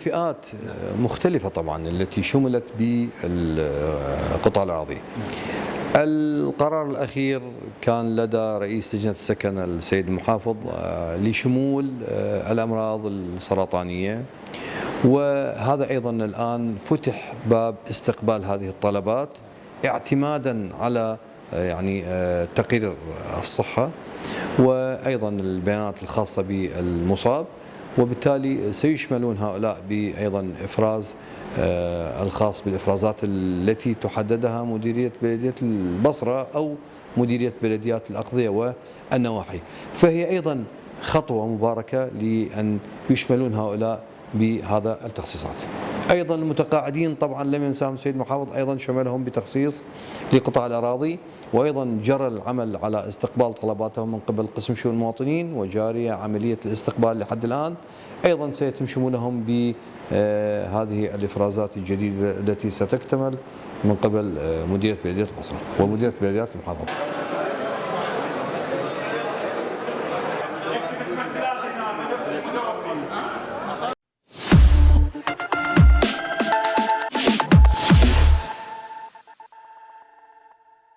الفئات مختلفة طبعا التي شملت بالقطاع الأراضي. القرار الأخير كان لدى رئيس لجنة السكن السيد المحافظ لشمول الأمراض السرطانية، وهذا أيضا الآن فتح باب استقبال هذه الطلبات اعتمادا على يعني تقرير الصحة وأيضا البيانات الخاصة بالمصاب، وبالتالي سيشملون هؤلاء بأيضا إفراز الخاص بالإفرازات التي تحددها مديرية بلدية البصرة أو مديرية بلديات الأقضية والنواحي. فهي أيضا خطوة مباركة لأن يشملون هؤلاء بهذا التخصيصات. أيضا المتقاعدين طبعا لم ينساهم السيد المحافظ، أيضا شملهم بتخصيص لقطاع الأراضي، وأيضا جرى العمل على استقبال طلباتهم من قبل قسم شؤون المواطنين، وجارية عملية الاستقبال لحد الآن. أيضا سيتم شمولهم بهذه الإفرازات الجديدة التي ستكتمل من قبل مديرية بلدية البصرة ومديرية بلديات المحافظة.